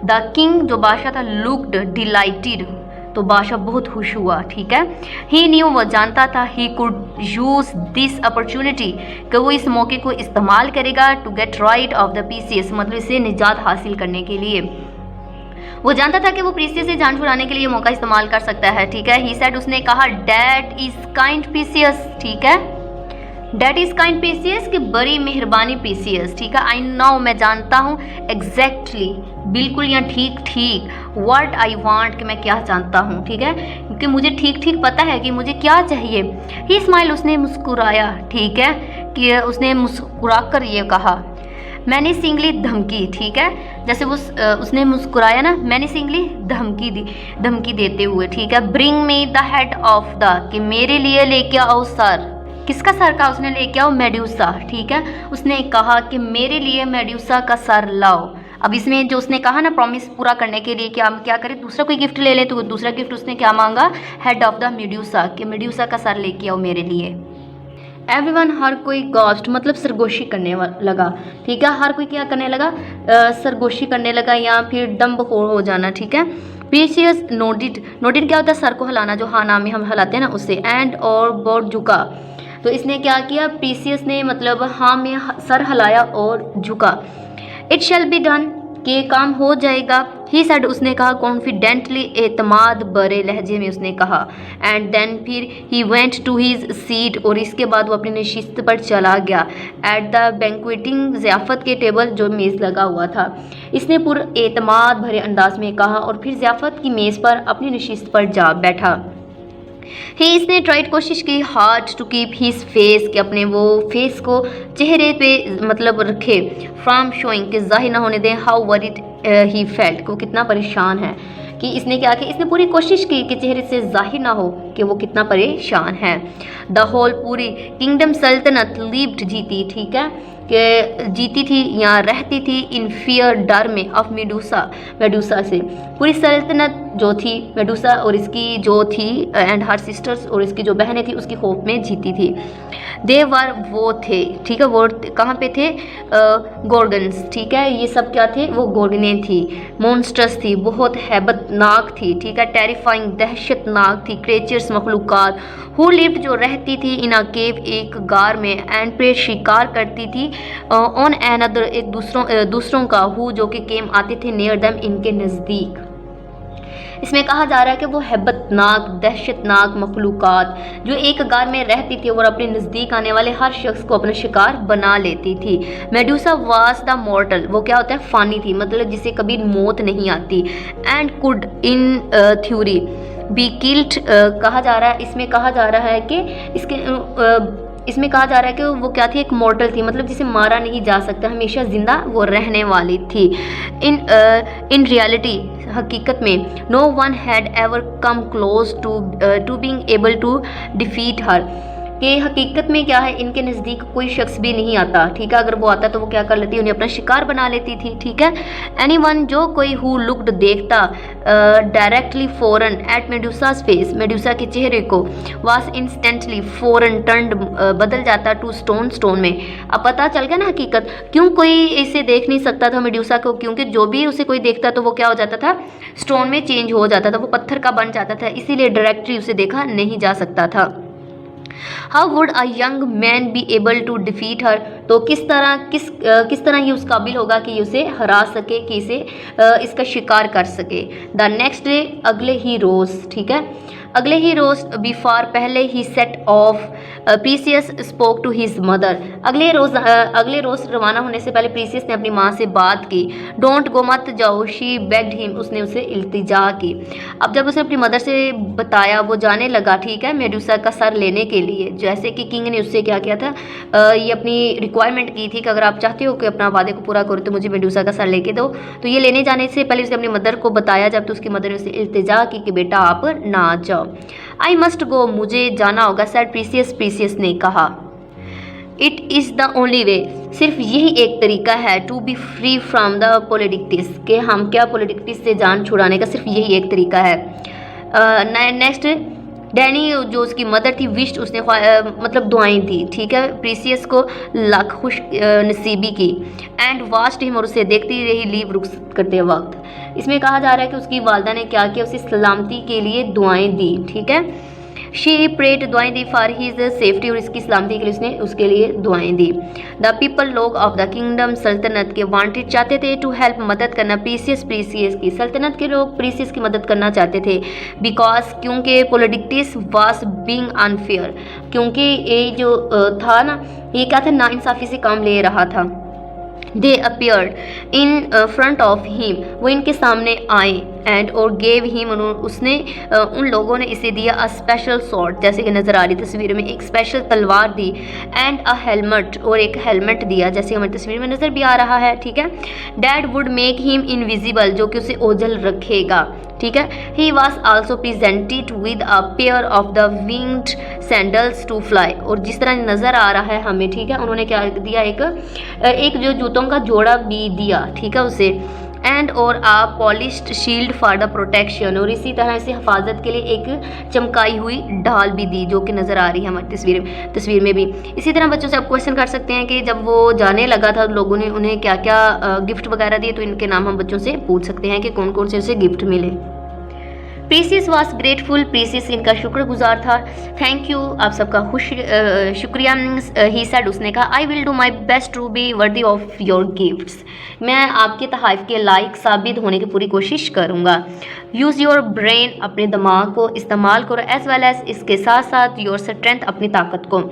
द किंग, जो बादशाह था, लुक्ड डिलाइटेड, तो बादशाह बहुत खुश हुआ, ठीक है। ही न्यू, वो जानता था, he could use this opportunity, कि वो इस मौके को इस्तेमाल करेगा, to get rid of the Perseus, मतलब इसे निजात हासिल करने के लिए। वो जानता था कि वो प्रीसियस से जान छुड़ाने के लिए मौका इस्तेमाल कर सकता है, ठीक है। ही सेड, उसने कहा, डैट इज काइंड प्रीसियस, ठीक है, डैट इज काइंड प्रीसियस, कि बड़ी मेहरबानी प्रीसियस, ठीक है। आई नो, मैं जानता हूँ, एग्जैक्टली, बिल्कुल या ठीक ठीक, व्हाट आई वांट, कि मैं क्या जानता हूँ, ठीक है, क्योंकि मुझे ठीक ठीक पता है कि मुझे क्या चाहिए। ही स्माइल, उसने मुस्कुराया, ठीक है, कि उसने मुस्कुरा कर ये कहा, मैंने सिंगली धमकी, ठीक है, जैसे वो उसने मुस्कुराया ना, मैंने सिंगली धमकी दी, धमकी देते हुए, ठीक है। Bring me the head of the, कि मेरे लिए लेके आओ सर, किसका सर का, उसने लेके आओ मेड्यूसा, ठीक है, उसने कहा कि मेरे लिए मेड्यूसा का सर लाओ। अब इसमें जो उसने कहा ना प्रॉमिस पूरा करने के लिए क्या करे, दूसरा कोई गिफ्ट ले ले, तो दूसरा गिफ्ट उसने क्या मांगा, हेड ऑफ द मेड्यूसा, कि मेड्यूसा का सर लेके आओ मेरे लिए। एवरीवन, हर कोई गॉस्ट, मतलब सरगोशी करने लगा, ठीक है, हर कोई क्या करने लगा, सरगोशी करने लगा या फिर डम्बखोर हो जाना, ठीक है। प्रीसियस नोटेड क्या होता है, सर को हिलाना, जो हाँ नाम में हम हिलाते हैं ना उससे, एंड और बोर्ड झुका, तो इसने क्या किया, प्रीसियस ने मतलब हाँ में सर हिलाया और झुका। इट शैल बी डन, कि काम हो जाएगा। ही सेड, उसने कहा, कॉन्फिडेंटली, एतमाद भरे लहजे में उसने कहा। एंड देन फिर he went to his seat, और इसके बाद वो अपनी नशिस्त पर चला गया। एट द बैंक्वेटिंग, ज़ियाफ़त के टेबल जो मेज़ लगा हुआ था, इसने पूरे एतमाद भरे अंदाज में कहा और फिर ज़ियाफ़त की मेज़ पर अपनी नशिस्त पर जा बैठा। ही, इसने ट्राइड, कोशिश की, hard to keep his face, कि अपने वो फेस को चेहरे पे मतलब रखे, फ्रॉम शोइंग, कि जाहिर ना होने दें, हाउ वरीड ही फेल्ट, को कितना परेशान है। कि इसने क्या किया, इसने पूरी कोशिश की कि चेहरे से जाहिर ना हो कि वो कितना परेशान है। द होल, पूरी किंगडम, सल्तनत, लिव्ड, जीती, ठीक है, कि जीती थी या रहती थी, इन फियर, डर में, ऑफ मेडूसा, मेडूसा से। पूरी सल्तनत जो थी, मेडूसा और इसकी जो थी, एंड हर सिस्टर्स, और इसकी जो बहनें थी, उसकी खौफ में जीती थी। दे वर, वो थे, ठीक है, वो कहाँ पे थे, गोर्गन्स, ठीक है, ये सब क्या थे, वो गोर्गनें थी। मॉन्स्टर्स थी, बहुत हैबतनाक थी, ठीक है, टेरिफाइंग, दहशतनाक थी। क्रिएचर्स, मखलूक़ात, हु लिव्ड, जो रहती थी, इन अ केव, एक गार में, एंड प्रे, शिकार करती थी, ऑन एन अदर, एक दूसरों का, हु, जो कि केम, आते थे, नियर देम, इनके नज़दीक। इसमें कहा जा रहा है कि वो हैबतनाक, दहशतनाक मखलूक़ात जो एक गार में रहती थी और अपने नज़दीक आने वाले हर शख्स को अपना शिकार बना लेती थी। मेडूसा वाज द मॉर्टल, वो क्या होता है, फ़ानी थी, मतलब जिसे कभी मौत नहीं आती। And could in theory be killed, कहा जा रहा है, इसमें कहा जा रहा है कि इसमें कहा जा रहा है कि वो क्या थी, एक मॉर्टल थी, मतलब जिसे मारा नहीं जा सकता, हमेशा ज़िंदा वो रहने वाली थी। इन रियलिटी, हकीकत में, no one had ever come close to being able to defeat her, कि हकीकत में क्या है, इनके नज़दीक कोई शख्स भी नहीं आता, ठीक है, अगर वो आता तो वो क्या कर लेती, उन्हें अपना शिकार बना लेती थी, ठीक है। एनीवन, जो कोई, हु लुक्ड, देखता, डायरेक्टली, फौरन, एट मेडूसास फेस, मेडूसा के चेहरे को, वाज इंस्टेंटली, फौरन, टर्न्ड, बदल जाता, टू स्टोन, स्टोन में। अब पता चल गया ना हकीकत, क्यों कोई इसे देख नहीं सकता था मेडूसा को, क्योंकि जो भी उसे कोई देखता तो वो क्या हो जाता था, स्टोन में चेंज हो जाता था, वो पत्थर का बन जाता था, इसीलिए डायरेक्टली उसे देखा नहीं जा सकता था। How would a young man be able to defeat her, तो किस तरह ये उस काबिल होगा कि उसे हरा सके, कि इसे इसका शिकार कर सके। द नेक्स्ट डे, अगले ही रोज़, ठीक है, अगले ही रोज़, बिफोर, पहले ही, set off, Perseus spoke to his mother, अगले रोज़ रवाना होने से पहले प्रीसियस ने अपनी माँ से बात की। डोंट गो, मत जाओ, शी बेग्ड हिम, उसने उसे इल्तिजा की। अब जब उसने अपनी मदर से बताया, वो जाने लगा, ठीक है, मेडूसा का सर लेने के लिए, जैसे कि किंग ने उससे क्या किया था, ये अपनी रिक्वायरमेंट की थी कि अगर आप चाहते हो कि अपना वादे को पूरा करो तो मुझे मेडूसा का सर लेके दो। तो ये लेने जाने से पहले उसने अपनी मदर को बताया, जब तो उसकी मदर ने उसे इल्तिजा की कि बेटा आप ना जाओ। आई मस्ट गो, मुझे जाना होगा, सैड प्रीसियस, प्रीसियस ने कहा। It is the only way, सिर्फ यही एक तरीका है, to be free from the Polydectes, के हम क्या पोलिटिक्टिस से जान छुड़ाने का सिर्फ यही एक तरीका है। नेक्स्ट, डैनी, जो उसकी मदर थी, विश्ड, उसने मतलब दुआएं दी, ठीक है, प्रीसियस को लाख खुश नसीबी की। एंड वास्ट हिम, और उसे देखती रही, लीव, रुख करते वक्त। इसमें कहा जा रहा है कि उसकी वालदा ने क्या किया, उसे सलामती के लिए दुआएं दी, ठीक है, शी प्रेड, दुआएं दी, फॉर हिज सेफ्टी, और इसकी सलामती के लिए उसने उसके लिए दुआएं दी। द पीपल, लोग, ऑफ द किंगडम, सल्तनत के, वांटेड, चाहते थे, टू हेल्प, मदद करना, प्रीसियस की, सल्तनत के लोग प्रीसियस की मदद करना चाहते थे। बिकॉज, क्योंकि, पोलिटिक्टिस वाज बीइंग अनफेयर, क्योंकि ये जो था ना, ये क्या था, नाइंसाफ़ी से काम ले रहा था। They appeared in front of him, वो इनके सामने आए, एंड और गेव हिम, उसने उन लोगों ने इसे दिया अ स्पेशल स्वॉर्ड, जैसे कि नज़र आ रही तस्वीर में, एक स्पेशल तलवार दी। एंड अ हेलमेट, और एक हेलमेट दिया, जैसे हमारी तस्वीर में नज़र भी आ रहा है, ठीक है। That would make him invisible, जो कि उसे ओझल रखेगा, ठीक है। He was also presented with a pair of the winged sandals to fly, और जिस तरह नज़र आ रहा है हमें, ठीक है, उन्होंने क्या दिया, एक जो जूतों का जोड़ा भी दिया, ठीक है, उसे। एंड और a polished shield for the protection, और इसी तरह से हिफाजत के लिए एक चमकाई हुई ढाल भी दी, जो कि नज़र आ रही है हमारी तस्वीर में भी। इसी तरह बच्चों से आप क्वेश्चन कर सकते हैं कि जब वो जाने लगा था, लोगों ने उन्हें क्या क्या गिफ्ट वगैरह दिए, तो इनके नाम हम बच्चों से पूछ सकते हैं कि कौन कौन से उसे गिफ्ट मिले। प्रीसियस वॉज ग्रेटफुल, प्रीसियस इनका शुक्रगुजार था। थैंक यू, आप सबका शुक्रिया। ही सेड, उसने कहा, I will do my best to be worthy of your gifts, मैं आपके तोहफ़े के लायक साबित होने की पूरी कोशिश करूँगा। यूज़ योर ब्रेन, अपने दिमाग को इस्तेमाल करो, एज वेल एज इसके साथ साथ योर स्ट्रेंथ, अपनी ताकत को,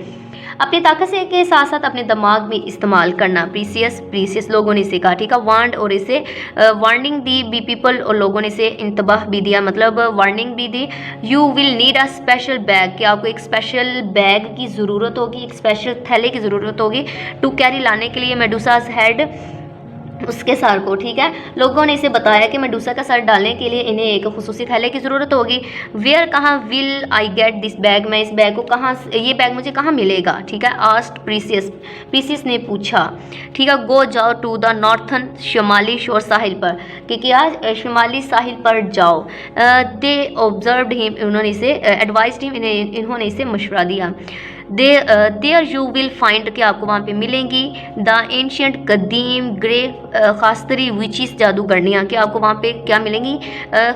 अपनी ताकत से के साथ साथ अपने दिमाग भी इस्तेमाल करना। प्रीसियस लोगों ने इसे कहा, ठीक है, वार्नड, और इसे वार्निंग दी, बी पीपल, और लोगों ने इसे इंतबाह भी दिया, मतलब वार्निंग भी दी। You will need a special bag, कि आपको एक स्पेशल बैग की ज़रूरत होगी, एक स्पेशल थैले की ज़रूरत होगी, टू कैरी, लाने के लिए, मेडुसाज हेड, उसके सर को, ठीक है। लोगों ने इसे बताया कि मेडुसा का सर डालने के लिए इन्हें एक खुसूसी थैले की ज़रूरत होगी। वेयर, कहाँ, will I get this bag, मैं इस बैग को कहाँ, ये बैग मुझे कहाँ मिलेगा, ठीक है। आस्क्ड प्रीसियस ने पूछा, ठीक है। गो, जाओ, टू द नॉर्थन, शुमाली शोर, साहिल पर, क्योंकि आज शुमाली साहिल पर जाओ। दे ऑब्जर्व्ड हिम, उन्होंने इसे एडवाइज्ड हिम, इन्होंने इसे मशवरा दिया। देयर यू विल फाइंड, कि आपको वहाँ पे मिलेंगी, द एंशियंट, कदीम, ग्रे खास्तरी विचिस, जादूगरनियाँ, कि आपको वहाँ पे क्या मिलेंगी,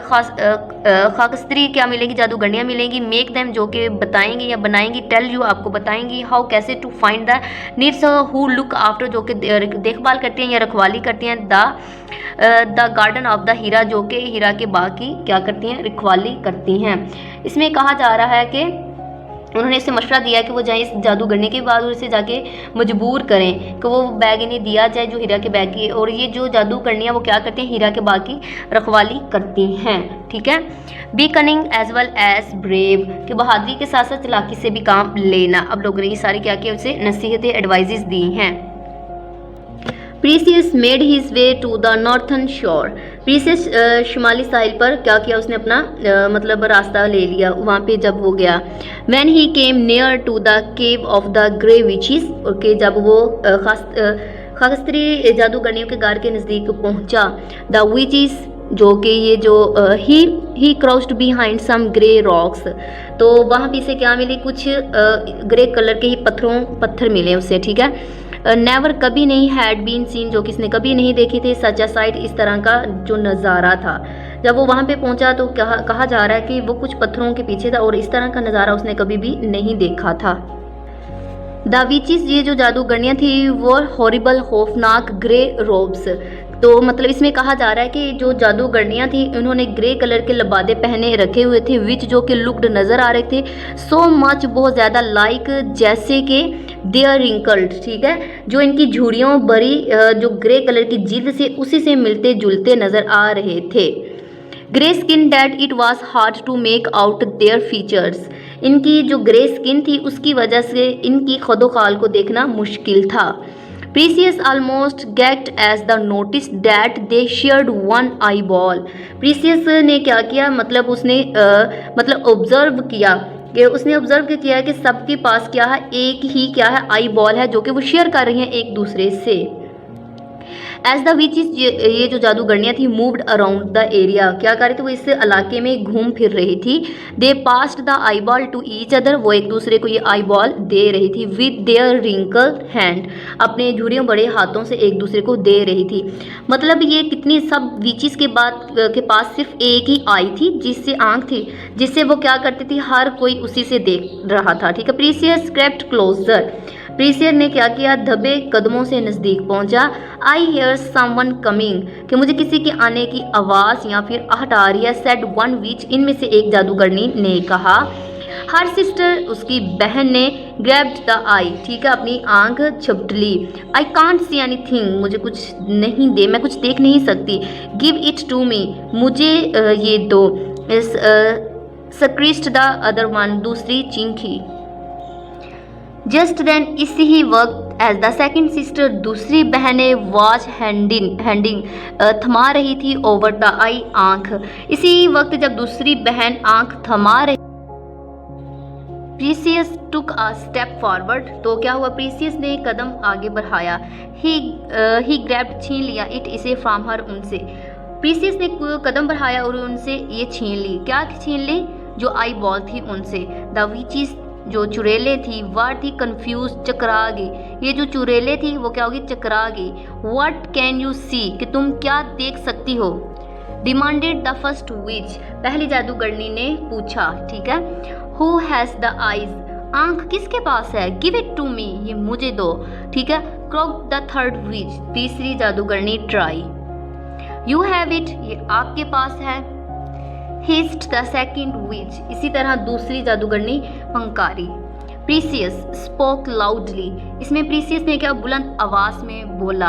खाकस्तरी क्या मिलेंगी, जादूगरनियाँ मिलेंगी। मेक देम, जो कि बताएंगी या बनाएंगी। टेल यू, आपको बताएंगी। हाउ, कैसे। To find the needs who look after, जो कि देखभाल करती हैं या रखवाली करती हैं। The garden of the Hera, जो कि हीरा के बाग की क्या करती हैं, रखवाली करती हैं। इसमें कहा जा रहा है कि उन्होंने इसे मशवरा दिया कि वो जाए इस जादूगरनी के बाद उसे जाके मजबूर करें कि वो बैग इन्हें दिया जाए जो हीरा के बैग की, और ये जो जादूगरनियाँ वो क्या करती हैं, हीरा के बाग की रखवाली करती हैं, ठीक है। Be cunning as well as brave, कि बहादुरी के साथ साथ चालाकी से भी काम लेना। अब लोगों ने ये सारी क्या किया, उसे नसीहतें, एडवाइजेस दी हैं। Perseus made his way to the northern shore, Perseus शुमाली साहिल पर क्या किया, उसने अपना मतलब रास्ता ले लिया वहाँ पे जब वो गया। When he came near to the cave of the grey witches, और के जब वो खाकस्तरी जादूगरनियों के गार के नज़दीक पहुँचा। द विचेस, जो कि ये जो ही क्राउच्ड बिहाइंड सम ग्रे रॉक्स, तो वहाँ पे से क्या मिले, कुछ ग्रे कलर के ही पत्थर मिले उसे, ठीक है। नेवर, कभी नहीं, हैड बीन सीन, जो किसने कभी नहीं देखी थी, सच अ साइट, इस तरह का जो नज़ारा था। जब वो वहाँ पे पहुँचा तो कहा जा रहा है कि वो कुछ पत्थरों के पीछे था और इस तरह का नज़ारा उसने कभी भी नहीं देखा था। द विचेस, ये जो जादूगरनियाँ थी वो हॉरिबल, खौफनाक, ग्रे रोब्स, तो मतलब इसमें कहा जा रहा है कि जो जादूगरनियाँ थी उन्होंने ग्रे कलर के लबादे पहने रखे हुए थे, विच, जो कि लुक्ड नज़र आ रहे थे, सो मच, बहुत ज़्यादा, लाइक, जैसे कि देयर रिंकल्ड, ठीक है, जो इनकी झुर्रियों भरी जो ग्रे कलर की जिल्द से उसी से मिलते जुलते नज़र आ रहे थे। Grey skin that it was hard to make out their features, इनकी जो ग्रे स्किन थी उसकी वजह से इनकी खदोखाल को देखना मुश्किल था। Perseus almost gagged as the notice that they shared one eyeball, Perseus ने क्या किया, मतलब उसने मतलब ऑब्जर्व किया कि उसने ऑब्जर्व किया कि सबके पास क्या है, एक ही क्या है, आई बॉल है, जो कि वो शेयर कर रही हैं एक दूसरे से। एज द विचेस, ये जो जादूगरनियाँ थी, मूव्ड अराउंड द एरिया, क्या कर रही थी, वो इस इलाके में घूम फिर रही थी। They passed the eyeball to each other, वो एक दूसरे को ये आई बॉल दे रही थी। विद देयर रिंकल हैंड, अपने झुर्रियों बड़े हाथों से एक दूसरे को दे रही थी। मतलब ये कितनी सब विचेस के पास सिर्फ एक ही आई थी, जिससे आंख थी, जिससे वो क्या करती थी, हर कोई उसी से देख रहा था, ठीक है। प्रीसियस क्रेप्ट क्लोजर, प्रीसियस ने क्या किया, दबे कदमों से नज़दीक पहुंचा। आई हेयर समवन कमिंग, कि मुझे किसी के आने की आवाज़ या फिर आहट आ रही है। सेड वन विच, इनमें से एक जादूगरनी ने कहा। हर सिस्टर, उसकी बहन ने, ग्रैब्ड द आई, ठीक है, अपनी आंख झपट ली। आई कांट सी एनीथिंग, मुझे कुछ नहीं दे, मैं कुछ देख नहीं सकती। गिव इट टू मी, मुझे ये दो। स्क्रीच्ड द अदर वन, दूसरी चींखी। जस्ट देन, इसी ही वक्त, एज द सेकेंड सिस्टर, दूसरी बहने, वॉच हैंडिंग, थमा रही थी, ओवर द आई, आंख। इसी वक्त जब दूसरी बहन आंख थमा रही, precious took a step forward, तो क्या हुआ, प्रीसियस ने कदम आगे बढ़ाया। ही ग्रैब्ड, छीन लिया, इट, इसे, फ्रॉम हर, उनसे। प्रीसियस ने कदम बढ़ाया और उनसे ये छीन ली, क्या छीन ली, जो आई बॉल थी उनसे। द विचेस, जो चुड़ैले थी, वर थी कंफ्यूज, चकरा गई। ये जो चुड़ैले थी वो क्या होगी, चकरा गई। व्हाट कैन यू सी, कि तुम क्या देख सकती हो। डिमांडेड द फर्स्ट विच, पहली जादूगरनी ने पूछा, ठीक है। हु हैज़ द आइज, आंख किसके पास है। गिव इट टू मी, ये मुझे दो, ठीक है। क्रॉक द थर्ड विच, तीसरी जादूगरनी ट्राई। यू हैव इट, ये आपके पास है। हिस्ट द सेकंड विच, इसी तरह दूसरी जादूगरनी फंकारी। प्रीसियस स्पोक लाउडली, इसमें प्रीसियस ने क्या बुलंद आवाज में बोला,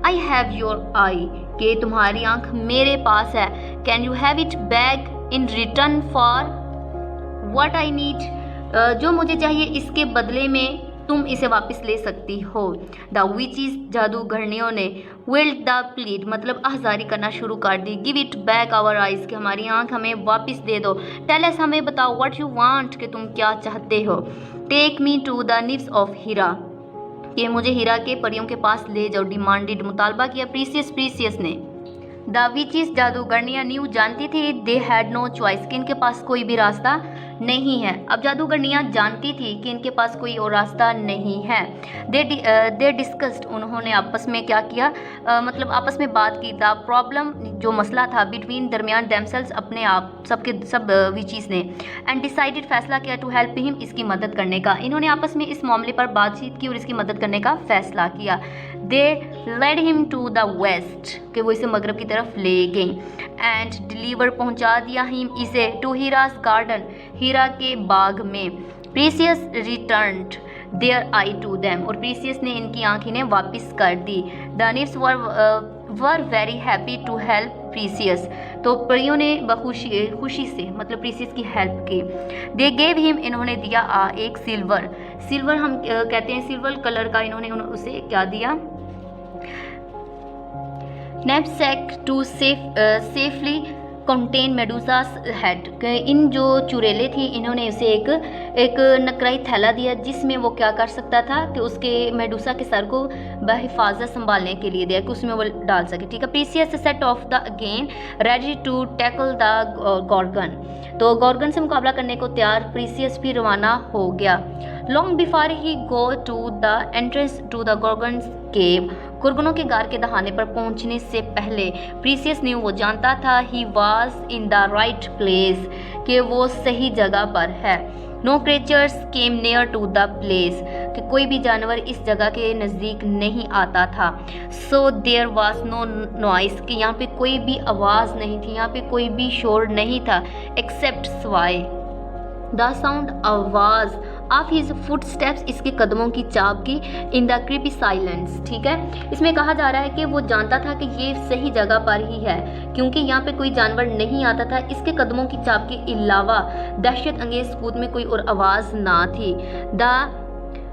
आई हैव योर आई, कि तुम्हारी आंख मेरे पास है। Can you have it back in return for what I need, जो मुझे चाहिए इसके बदले में तुम इसे वापस ले सकती हो। द विचेस, जादूगरनियों ने विल्ड द प्लीड, मतलब आहजारी करना शुरू कर दी। Give it back our eyes, कि हमारी आंख हमें वापस दे दो। टेल अस, हमें बताओ। व्हाट यू वांट, कि तुम क्या चाहते हो। Take me to the nymphs of Hera, कि मुझे हीरा के परियों के पास ले जाओ। डिमांडेड, मुतालबा किया प्रीसियस ने। द विचेस, जादूगरनियाँ न्यू, जानती थी। दे हैड नो चॉइस, कि इनके पास कोई भी रास्ता नहीं है। अब जादूगरनियाँ जानती थी कि इनके पास कोई और रास्ता नहीं है। दे डिस्कस्ड, उन्होंने आपस में क्या किया, मतलब आपस में बात की। द प्रॉब्लम, जो मसला था, बिटवीन, दरमियान, देमसेल्स, अपने आप, सबके सब विचीज ने। एंड डिसाइडेड, फैसला किया, टू हेल्प हिम, इसकी मदद करने का। इन्होंने आपस में इस मामले पर बातचीत की और इसकी मदद करने का फैसला किया। They led him to the west, कि वो इसे मगरब की तरफ ले गई। एंड डिलीवर, पहुंचा दिया हिम, इसे, टू हीराज गार्डन, हीरा के बाग में। Perseus returned their eye to them, और प्रीसियस ने इनकी आंख इन्हें वापस कर दी। The nymphs were very happy to help Perseus, तो परियों ने खुशी से, मतलब प्रीसियस की हेल्प की। दे गेव हिम, इन्होंने दिया एक सिल्वर हम कहते हैं सिल्वर कलर का, इन्होंने उसे क्या दिया, knapsack to safely contain Medusa's head, इन जो चुड़ैलें थी इन्होंने उसे एक नकराई थैला दिया जिसमें वो क्या कर सकता था कि उसके मेडूसा के सर को बहिफाजत संभालने के लिए दिया कि उसमें वो डाल सके, ठीक है। Perseus set off the again ready to tackle the Gorgon, तो गॉर्गन से मुकाबला करने को तैयार प्रीसियस भी रवाना हो गया। Long before he go to the entrance to the Gorgon's cave, गुर्गनों के गार के दहाने पर पहुंचने से पहले प्रीसियस न्यू, वो जानता था, he was in the right place, कि वो सही जगह पर है। No creatures came near to the place, कि कोई भी जानवर इस जगह के नज़दीक नहीं आता था। So there was no noise, कि यहाँ पे कोई भी आवाज़ नहीं थी, यहाँ पे कोई भी शोर नहीं था, एक्सेप्ट स्वाय द साउंड, आवाज़ ऑफ हिज फुटस्टेप्स, इसके कदमों की चाप की, इन द क्रीपी साइलेंस, ठीक है। इसमें कहा जा रहा है कि वो जानता था कि ये सही जगह पर ही है क्योंकि यहाँ पे कोई जानवर नहीं आता था, इसके कदमों की चाप के अलावा दहशत अंगेज सकूत में कोई और आवाज़ ना थी। The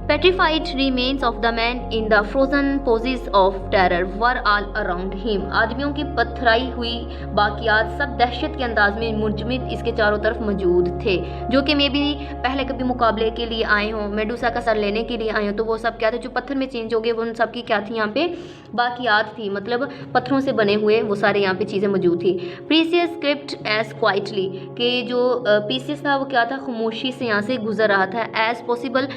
petrified remains of the man in the frozen poses of terror were all around him, आदमियों की पत्थराई हुई बाकियात सब दहशत के अंदाज में मुंजमद इसके चारों तरफ मौजूद थे, जो कि मे भी पहले कभी मुकाबले के लिए आए हों, मेडूसा का सर लेने के लिए आए हों, तो वो सब क्या थे जो पत्थर में चेंज हो गए, वो उन सब की क्या थी यहाँ पे बाकियात थी, मतलब पत्थरों से बने हुए वो सारे यहाँ पे चीज़ें मौजूद थी। प्रीसियस स्क्रिप्ट एज क्वाइटली, कि जो प्रीसियस था वो क्या था, खामोशी से यहाँ से गुजर रहा था। एज पॉसिबल,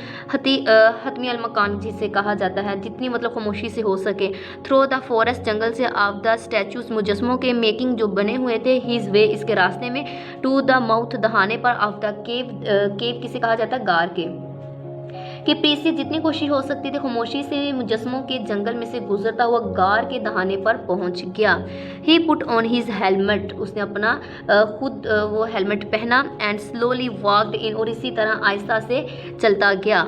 हतमी अल मकान जिसे कहा जाता है, जितनी मतलब खामोशी से हो सके। थ्रो द फॉरेस्ट, जंगल से, ऑफ द स्टैचूज, मुजस्मों के मेकिंग जो बने हुए थे, हिज वे, इसके रास्ते में, टू द माउथ, दहाने पर, ऑफ द केव किसे कहा जाता है, गार के, कि प्रीसियस जितनी कोशिश हो सकती थी खामोशी से मुजस्मों के जंगल में से गुजरता हुआ गार के दहाने पर पहुंच गया। ही पुट ऑन हिज हेलमेट, उसने अपना खुद वो हेलमेट पहना। एंड स्लोली वॉकड इन, और इसी तरह आहिस्ता से चलता गया,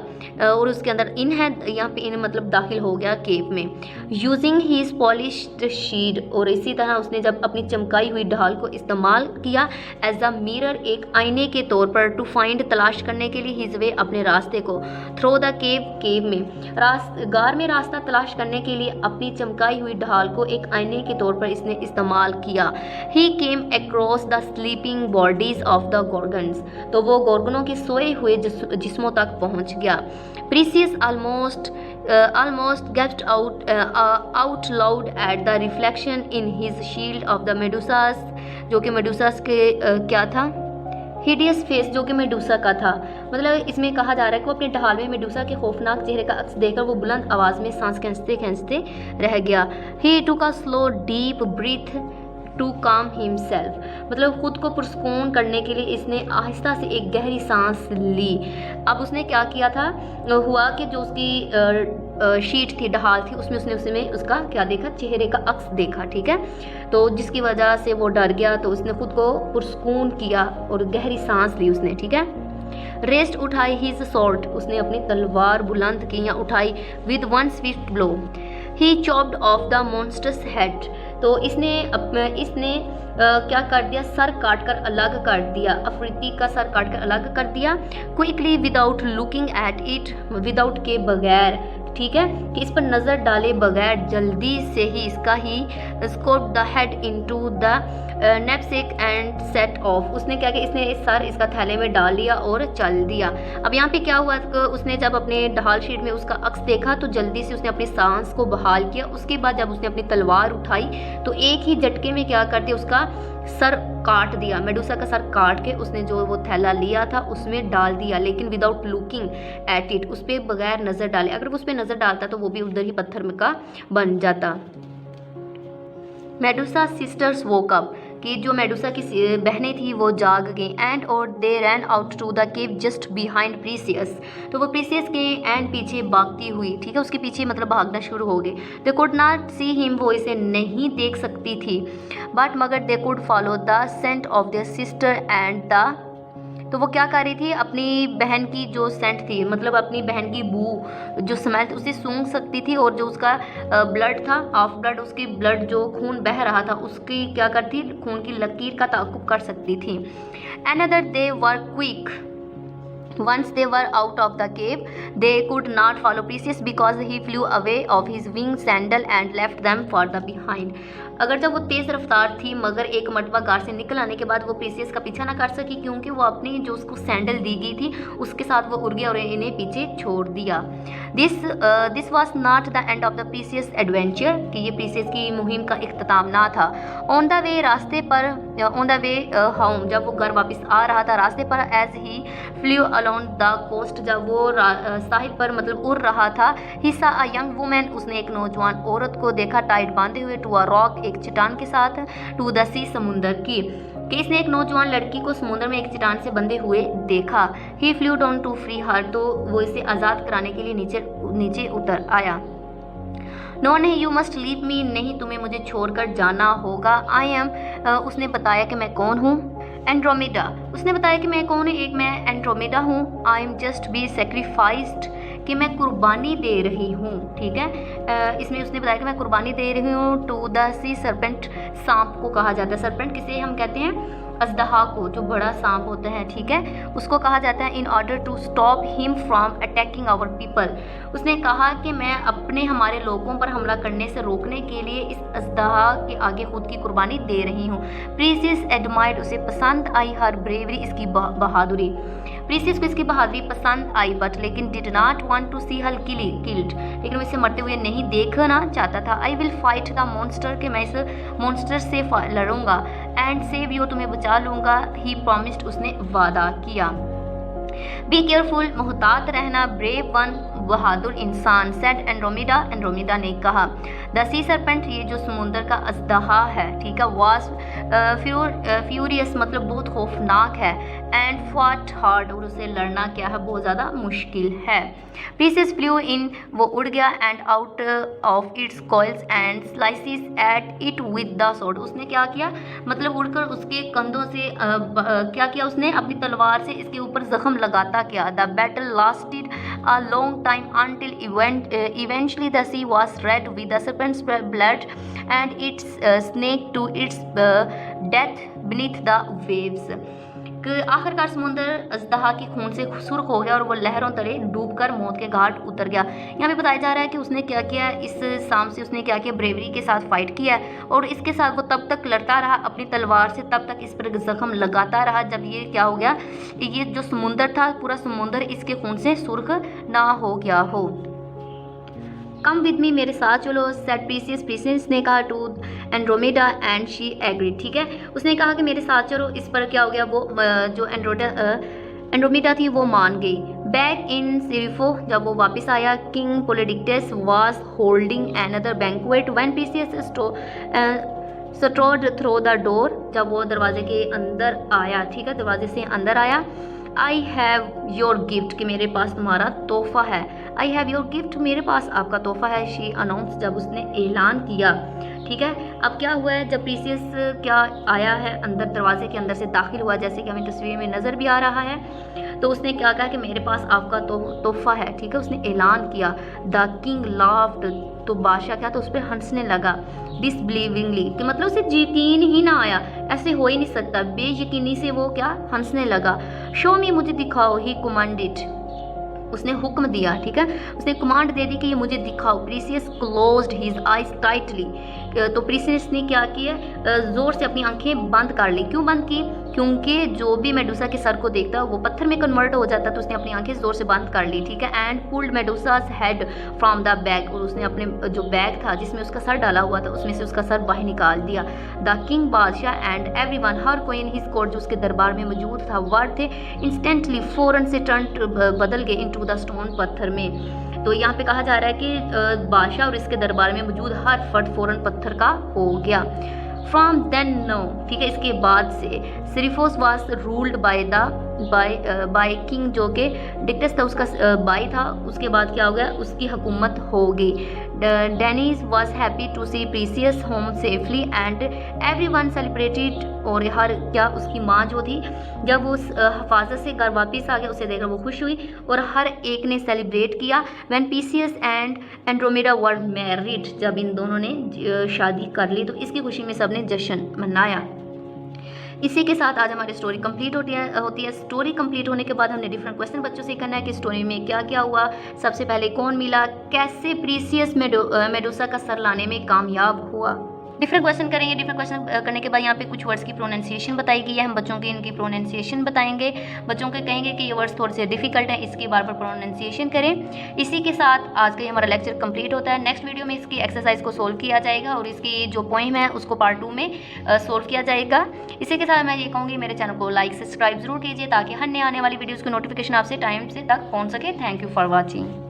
और उसके अंदर इन है, यहाँ पे इन मतलब दाखिल हो गया केव में। यूजिंग हिज पॉलिश्ड शीड, और इसी तरह उसने जब अपनी चमकाई हुई ढाल को इस्तेमाल किया एज अ मिरर, एक आईने के तौर पर, टू फाइंड, तलाश करने के लिए, हिज वे, अपने रास्ते को। थ्रो द केव में, गार में रास्ता तलाश करने के लिए अपनी चमकाई हुई ढाल को एक आईने के तौर पर इसने इस्तेमाल किया। He came across the sleeping bodies of the Gorgons, तो वो गॉर्गनों के सोए हुए जिस्मों तक पहुंच गया। Precious almost gasped out loud at the reflection in his shield of the Medusas, जो कि मेडूसास के क्या था, हिडियस फेस, जो कि मेडूसा का था। मतलब इसमें कहा जा रहा है कि वो अपने ढाल में मेडूसा के खौफनाक चेहरे का अक्स देखकर वो बुलंद आवाज़ में सांस खींचते खींचते रह गया। He took a slow deep breath to calm himself, मतलब खुद को पुरस्कून करने के लिए इसने आहिस्ता से एक गहरी सांस ली। अब उसने क्या किया था, हुआ कि जो उसकी शीट थी, ढाल थी, उसमें उसका क्या देखा, चेहरे का अक्स देखा, ठीक है। तो जिसकी वजह से वो डर गया, तो उसने खुद को पुरस्कून किया और गहरी सांस ली उसने, ठीक है। रेस्ट उठाई हिज स्वॉर्ड, उसने अपनी तलवार बुलंद की या उठाई। With one Swift blow he chopped off the monsters head, तो इसने क्या कर दिया, सर काट कर अलग कर दिया, अफरीती का सर काट कर अलग कर दिया। Quickly without looking at it, without के बगैर, ठीक है, कि इस पर नज़र डाले बगैर जल्दी से ही इसका he scoop the head into the knapsack and set off, उसने क्या किया, इसने सर इसका थैले में डाल लिया और चल दिया। अब यहाँ पे क्या हुआ, उसने जब अपने ढाल शीट में उसका अक्स देखा तो जल्दी से उसने अपनी सांस को बहाल किया। उसके बाद जब उसने अपनी तलवार उठाई तो एक ही झटके में क्या कर दिया, उसका सर काट दिया, मेडुसा का सर काट के उसने जो वो थैला लिया था उसमें डाल दिया, लेकिन विदाउट लुकिंग एट इट, उस पर बगैर नज़र डाले। अगर वो उस पर नज़र डालता तो वो भी उधर ही पत्थर में का बन जाता। मेडुसा सिस्टर्स वोक अप, कि जो मेडुसा की बहनें थी वो जाग गई। एंड और they ran out to the cave just behind Perseus, तो वो प्रीसियस के एंड पीछे भागती हुई, ठीक है, उसके पीछे मतलब भागना शुरू हो गए। They could not see him, वो इसे नहीं देख सकती थी, बट मगर they could follow the scent of their sister and the, तो वो क्या कर रही थी, अपनी बहन की जो सेंट थी, मतलब अपनी बहन की बू जो स्मेल थी उसे सूंघ सकती थी, और जो उसका ब्लड था, हाफ ब्लड, उसकी ब्लड जो खून बह रहा था उसकी क्या करती, खून की लकीर का ताक़ुब कर सकती थी। Another they were quick, once they were out of the cave they could not follow Perseus because he flew away of his wing sandal and left them for the behind, अगर जब वो तेज़ रफ्तार थी मगर एक मरतबा गार से निकल आने के बाद वो प्रीसियस का पीछा ना कर सकी, क्योंकि वो अपनी जो उसको सैंडल दी गई थी उसके साथ वो उड़ गया और इन्हें पीछे छोड़ दिया। This was not the end of the precious adventure, कि ये प्रीसियस की मुहिम का इख्तिताम ना था। ऑन द वे, रास्ते पर, ऑन द वे होम, जब वो घर वापस आ रहा था रास्ते पर, as he flew along the coast, जब वो साहिल पर मतलब उड़ रहा था, ही सा अ यंग वुमेन, उसने एक नौजवान औरत को देखा, टाइट बांधे हुए, टू अ रॉक, एक चट्टान के साथ, टू द सी, समुंदर की, कि इसने एक नौजवान लड़की को समुद्र में एक चट्टान से बंधे हुए देखा। ही फ्लू डाउन टू फ्री हर, तो वो इसे आज़ाद कराने के लिए नीचे उतर आया। नो नहीं, यू मस्ट लीव मी, नहीं तुम्हें मुझे छोड़कर जाना होगा। आई एम, उसने बताया कि मैं कौन हूँ। एंड्रोमेडा, उसने बताया कि मैं कौन है, मैं एंड्रोमेडा हूँ। I am just be sacrificed, कि मैं कुर्बानी दे रही हूँ, ठीक है। इसमें उसने बताया कि मैं कुर्बानी दे रही हूँ। टू द सी सरपेंट, सांप को कहा जाता है, सरपेंट किसे हम कहते हैं, अजदहा को, जो बड़ा सांप होता है, ठीक है, उसको कहा जाता है। In order to stop him from attacking our people, उसने कहा कि मैं अपने हमारे लोगों पर हमला करने से रोकने के लिए इस अजदहा के आगे खुद की कुर्बानी दे रही हूँ। प्रीसियस एडमायर्ड, उसे पसंद आई हर ब्रेवरी, इसकी बहादुरी, प्रीसियस को इसकी बहादुरी पसंद आई, बट लेकिन did not want to see her killed, लेकिन वो इसे मरते हुए नहीं देखना चाहता था। I will fight the monster, कि मैं इस मॉन्स्टर से लड़ूंगा। एंड सेव यू, तुम्हें बचा लूँगा। ही प्रॉमिस्ड, उसने वादा किया। बी केयरफुल, मोहतात रहना। ब्रेव वन, बहादुर इंसान। सेड एंड्रोमेडा, एंड्रोमेडा ने कहा। द सी सरपेंट, ये जो समुंदर का अजदहा है, ठीक है, वाज फ्यूरियस, मतलब बहुत खौफनाक है। एंड फॉट हार्ड, और उसे लड़ना क्या है, बहुत ज़्यादा मुश्किल है। प्रीसियस फ्लू इन, वो उड़ गया। And out of its coils and slices at it with the sword, उसने क्या किया, मतलब उड़कर उसके कंधों से क्या किया, उसने अपनी तलवार से इसके ऊपर जख्म लगाता गया। The battle lasted a long time until eventually the sea was red with the serpent's blood and its snake to its death beneath the waves, आखिरकार समुंदर अजदहा के खून से सुर्ख हो गया और वो लहरों तले डूबकर मौत के घाट उतर गया। यहाँ पे बताया जा रहा है कि उसने क्या किया, इस सांप से उसने क्या किया, ब्रेवरी के साथ फाइट किया, और इसके साथ वो तब तक लड़ता रहा अपनी तलवार से, तब तक इस पर जख्म लगाता रहा जब ये क्या हो गया, ये जो समुंदर था, पूरा समुंदर इसके खून से सुर्ख ना हो गया हो। कम विद मी, मेरे साथ चलो। सेड प्रीसियस, प्रीसियस ने कहा to Andromeda and she agree, ठीक है, उसने कहा कि मेरे साथ चलो। इस पर क्या हो गया, वो जो एंड्रोमेडा थी वो मान गई। बैक इन सिरिफो, जब वो वापस आया, king Polydectes was holding another banquet when Perseus strode through the door, जब वो दरवाजे के अंदर आया, ठीक है, दरवाजे से अंदर आया। आई हैव योर गिफ्ट, कि मेरे पास तुम्हारा तोहफा है। आई हैव योर गिफ्ट, मेरे पास आपका तोहफा है। शी अनाउंस, जब उसने ऐलान किया, ठीक है। अब क्या हुआ है, जब प्रीसियस क्या आया है अंदर, दरवाजे के अंदर से दाखिल हुआ, जैसे कि हमें तस्वीर में नज़र भी आ रहा है, तो उसने क्या कहा कि मेरे पास आपका तोहफा है, ठीक है, उसने ऐलान किया। द किंग लाफ्ड, तो बादशाह क्या, तो उस पर हंसने लगा। डिसबिलीविंगली, कि मतलब उसे यकीन ही ना आया, ऐसे हो ही नहीं सकता, बेयकीनी से वो क्या हंसने लगा। शो मी, मुझे दिखाओ। ही कमांडेड, उसने हुक्म दिया, ठीक है, उसने कमांड दे दी कि ये मुझे दिखाओ। Precious closed his eyes tightly, तो प्रीसियस ने क्या किया, ज़ोर से अपनी आंखें बंद कर ली। क्यों बंद की, क्योंकि जो भी मेडुसा के सर को देखता वो पत्थर में कन्वर्ट हो जाता, तो उसने अपनी आंखें ज़ोर से बंद कर ली, ठीक है। And pulled Medusa's head from the bag, और उसने अपने जो बैग था जिसमें उसका सर डाला हुआ था, उसमें से उसका सर बाहर निकाल दिया। द किंग, बादशाह, एंड एवरी वन, हर कोई इन हिज कोर्ट, जो उसके दरबार में मौजूद था, वर्ड थे, इंस्टेंटली, फ़ौरन से टर्न, बदल गए इनटू द स्टोन, पत्थर में। तो यहाँ पे कहा जा रहा है कि बादशाह और इसके दरबार में मौजूद हर फर्द फ़ौरन पत्थर का हो गया। फ्रॉम देन नो, ठीक है, इसके बाद से सिरिफोस वाज रूल्ड बाय किंग, जो कि डिक्टस था उसका बाई था, उसके बाद क्या हो गया, उसकी हुकूमत हो गई। Danae was happy to see Perseus home safely and everyone celebrated, और हर क्या, उसकी माँ जो थी, जब वो उस हिफाजत से घर वापस आ गया, उसे देखकर वो खुश हुई और हर एक ने सेलिब्रेट किया। When Perseus and Andromeda were married, जब इन दोनों ने शादी कर ली, तो इसकी खुशी में सबने जश्न मनाया। इसी के साथ आज हमारी स्टोरी कंप्लीट होती है। स्टोरी कंप्लीट होने के बाद हमने डिफरेंट क्वेश्चन बच्चों से करना है कि स्टोरी में क्या क्या हुआ, सबसे पहले कौन मिला, कैसे प्रीसियस मेडुसा का सर लाने में कामयाब हुआ। डिफरेंट क्वेश्चन करेंगे। डिफरेंट क्वेश्चन करने के बाद यहाँ पे कुछ वर्ड्स की प्रोनाउंसिएशन बताई गई है, हम बच्चों की इनकी प्रोनाउंसिएशन बताएंगे, बच्चों को कहेंगे कि ये वर्ड्स थोड़े से डिफिकल्ट हैं, इसकी बार बार प्रोनाउंसिएशन करें। इसी के साथ आज का हमारा लेक्चर कंप्लीट होता है। नेक्स्ट वीडियो में इसकी एक्सरसाइज को सोल्व किया जाएगा और इसकी जो पोइम है उसको पार्ट 2 में सोल्व किया जाएगा। इसी के साथ मैं ये कहूँगी मेरे चैनल को लाइक सब्सक्राइब जरूर कीजिए ताकि हर नए आने वाली वीडियोज़ की नोटिफिकेशन आपसे टाइम से तक पहुँच सके। Thank you for watching.